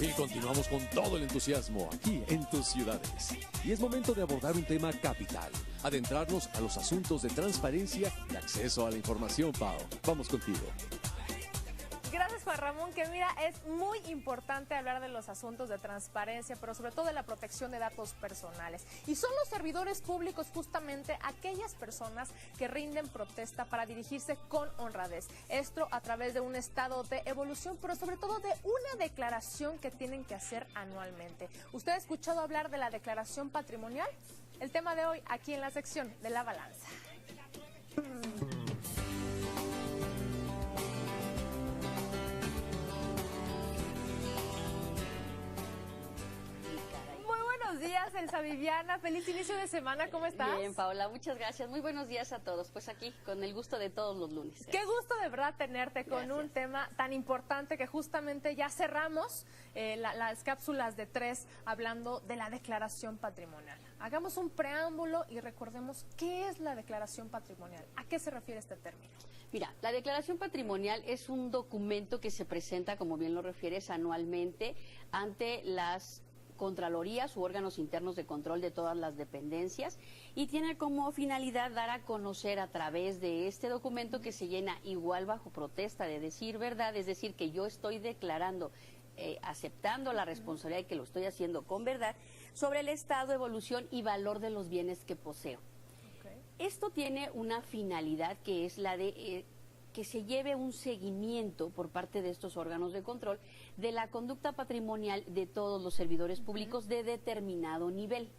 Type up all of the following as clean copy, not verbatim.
Y continuamos con todo el entusiasmo aquí en tus ciudades. Y es momento de abordar un tema capital, adentrarnos a los asuntos de transparencia y acceso a la información, Pau. Vamos contigo. Gracias, Juan Ramón, que mira, es muy importante hablar de los asuntos de transparencia, pero sobre todo de la protección de datos personales. Y son los servidores públicos justamente aquellas personas que rinden protesta para dirigirse con honradez. Esto a través de un estado de evolución, pero sobre todo de una declaración que tienen que hacer anualmente. ¿Usted ha escuchado hablar de la declaración patrimonial? El tema de hoy aquí en la sección de La Balanza. Buenos días, Elsa Viviana. Feliz inicio de semana. ¿Cómo estás? Bien, Paola, muchas gracias. Muy buenos días a todos. Pues aquí, con el gusto de todos los lunes. Gracias. Qué gusto de verdad tenerte con un tema tan importante que justamente ya cerramos las cápsulas de 3 hablando de la declaración patrimonial. Hagamos un preámbulo y recordemos qué es la declaración patrimonial. ¿A qué se refiere este término? Mira, la declaración patrimonial es un documento que se presenta, como bien lo refieres, anualmente ante las contralorías u órganos internos de control de todas las dependencias y tiene como finalidad dar a conocer a través de este documento, que se llena igual bajo protesta de decir verdad, es decir, que yo estoy declarando, aceptando la responsabilidad de que lo estoy haciendo con verdad, sobre el estado, evolución y valor de los bienes que poseo. Esto tiene una finalidad que es la de que se lleve un seguimiento por parte de estos órganos de control de la conducta patrimonial de todos los servidores públicos de determinado nivel.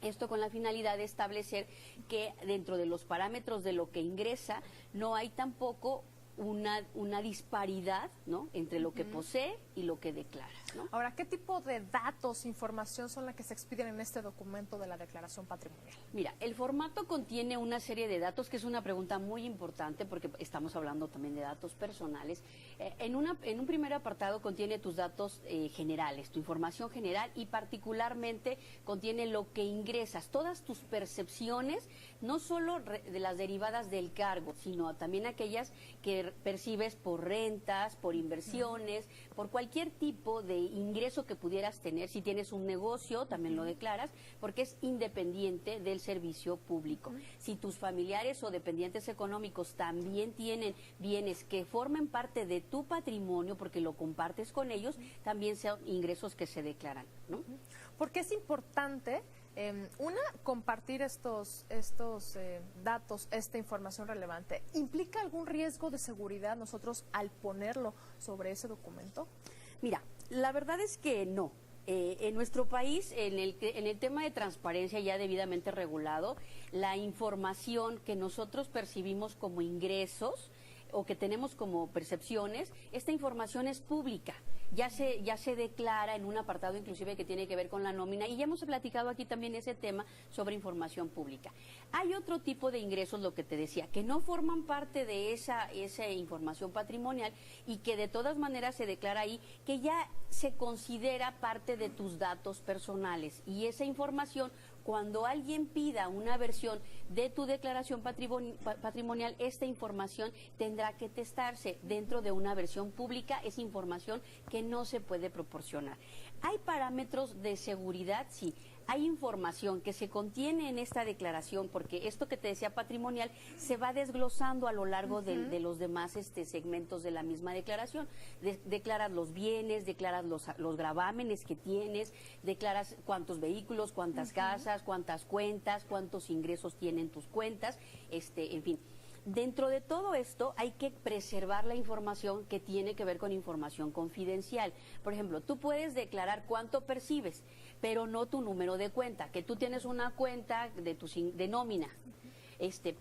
Esto con la finalidad de establecer que dentro de los parámetros de lo que ingresa no hay tampoco una disparidad, ¿no?, entre lo que posee y lo que declara, ¿no? Ahora, ¿qué tipo de datos, información son las que se expiden en este documento de la declaración patrimonial? Mira, el formato contiene una serie de datos, que es una pregunta muy importante porque estamos hablando también de datos personales. En un primer apartado contiene tus datos generales, tu información general, y particularmente contiene lo que ingresas, todas tus percepciones, no solo de las derivadas del cargo, sino también aquellas que percibes por rentas, por inversiones, por cualquier tipo de ingreso que pudieras tener. Si tienes un negocio, también lo declaras, porque es independiente del servicio público. Si tus familiares o dependientes económicos también tienen bienes que formen parte de tu patrimonio, porque lo compartes con ellos, también son ingresos que se declaran, ¿no? Porque es importante compartir estos datos, esta información relevante. ¿Implica algún riesgo de seguridad nosotros al ponerlo sobre ese documento? Mira, la verdad es que no. En nuestro país, en el tema de transparencia ya debidamente regulado, la información que nosotros percibimos como ingresos o que tenemos como percepciones, esta información es pública. Ya se declara en un apartado inclusive que tiene que ver con la nómina, y ya hemos platicado aquí también ese tema sobre información pública. Hay otro tipo de ingresos, lo que te decía, que no forman parte de esa información patrimonial y que de todas maneras se declara ahí, que ya se considera parte de tus datos personales, y esa información, cuando alguien pida una versión de tu declaración patrimonial, esta información tendrá que testarse dentro de una versión pública. Es información que no se puede proporcionar. ¿Hay parámetros de seguridad? Sí. Hay información que se contiene en esta declaración, porque esto que te decía patrimonial se va desglosando a lo largo de los demás segmentos de la misma declaración. Declaras los bienes, declaras los gravámenes que tienes, declaras cuántos vehículos, cuántas casas, cuántas cuentas, cuántos ingresos tienen tus cuentas, en fin. Dentro de todo esto hay que preservar la información que tiene que ver con información confidencial. Por ejemplo, tú puedes declarar cuánto percibes, pero no tu número de cuenta, que tú tienes una cuenta de nómina,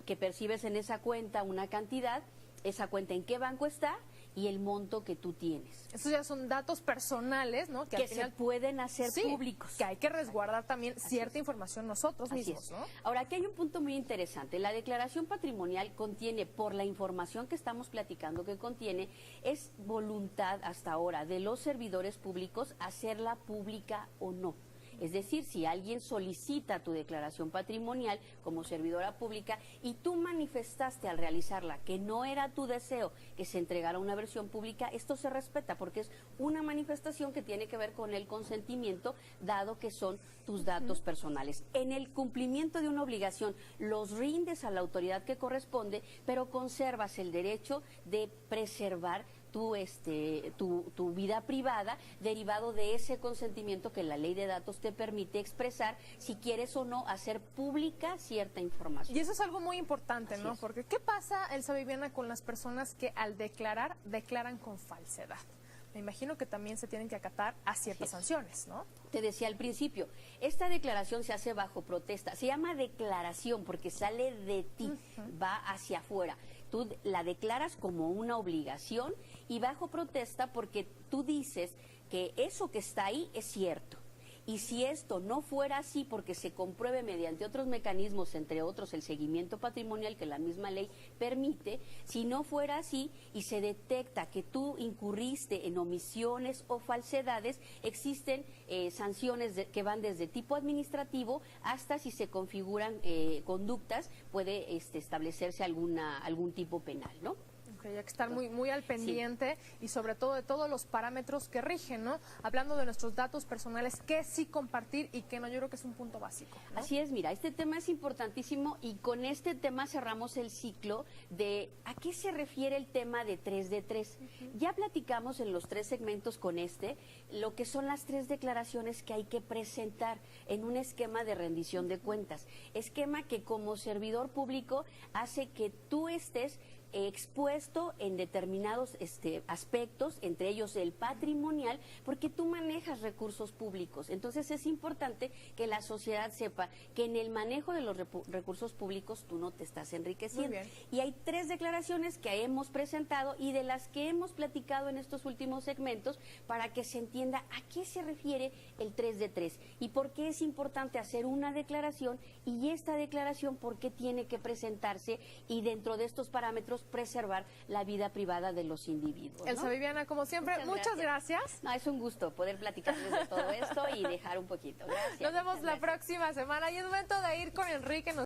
que percibes en esa cuenta una cantidad, esa cuenta en qué banco está y el monto que tú tienes. Esos ya son datos personales, ¿no? Que al final se pueden hacer públicos. Que hay que resguardar también cierta información nosotros mismos, ¿no? Ahora, aquí hay un punto muy interesante. La declaración patrimonial contiene, por la información que estamos platicando que contiene, es voluntad hasta ahora de los servidores públicos hacerla pública o no. Es decir, si alguien solicita tu declaración patrimonial como servidora pública y tú manifestaste al realizarla que no era tu deseo que se entregara una versión pública, esto se respeta porque es una manifestación que tiene que ver con el consentimiento, dado que son tus datos personales. En el cumplimiento de una obligación los rindes a la autoridad que corresponde, pero conservas el derecho de preservar tu vida privada, derivado de ese consentimiento que la ley de datos te permite expresar si quieres o no hacer pública cierta información. Y eso es algo muy importante, ¿no? Así es. Porque ¿qué pasa, Elsa Viviana, con las personas que al declarar, declaran con falsedad? Me imagino que también se tienen que acatar a ciertas sanciones, ¿no? Te decía al principio, esta declaración se hace bajo protesta, se llama declaración porque sale de ti, va hacia afuera. Tú la declaras como una obligación y bajo protesta porque tú dices que eso que está ahí es cierto. Y si esto no fuera así, porque se compruebe mediante otros mecanismos, entre otros el seguimiento patrimonial que la misma ley permite, si no fuera así y se detecta que tú incurriste en omisiones o falsedades, existen sanciones que van desde tipo administrativo hasta si se configuran conductas, puede establecerse algún tipo penal, ¿no? Hay que estar muy al pendiente y sobre todo de todos los parámetros que rigen, ¿no? Hablando de nuestros datos personales, qué sí compartir y qué no, yo creo que es un punto básico, ¿no? Así es, mira, este tema es importantísimo y con este tema cerramos el ciclo de a qué se refiere el tema de 3 de 3. Ya platicamos en los 3 segmentos con lo que son las 3 declaraciones que hay que presentar en un esquema de rendición de cuentas. Esquema que como servidor público hace que tú estés expuesto en determinados aspectos, entre ellos el patrimonial, porque tú manejas recursos públicos. Entonces es importante que la sociedad sepa que en el manejo de los recursos públicos tú no te estás enriqueciendo. Y hay 3 declaraciones que hemos presentado y de las que hemos platicado en estos últimos segmentos para que se entienda a qué se refiere el 3 de 3 y por qué es importante hacer una declaración y esta declaración por qué tiene que presentarse y dentro de estos parámetros preservar la vida privada de los individuos, ¿no? Elsa Viviana, como siempre, muchas gracias. No, es un gusto poder platicarles de todo esto y dejar un poquito. Gracias. Nos vemos la próxima semana y es momento de ir con Enrique.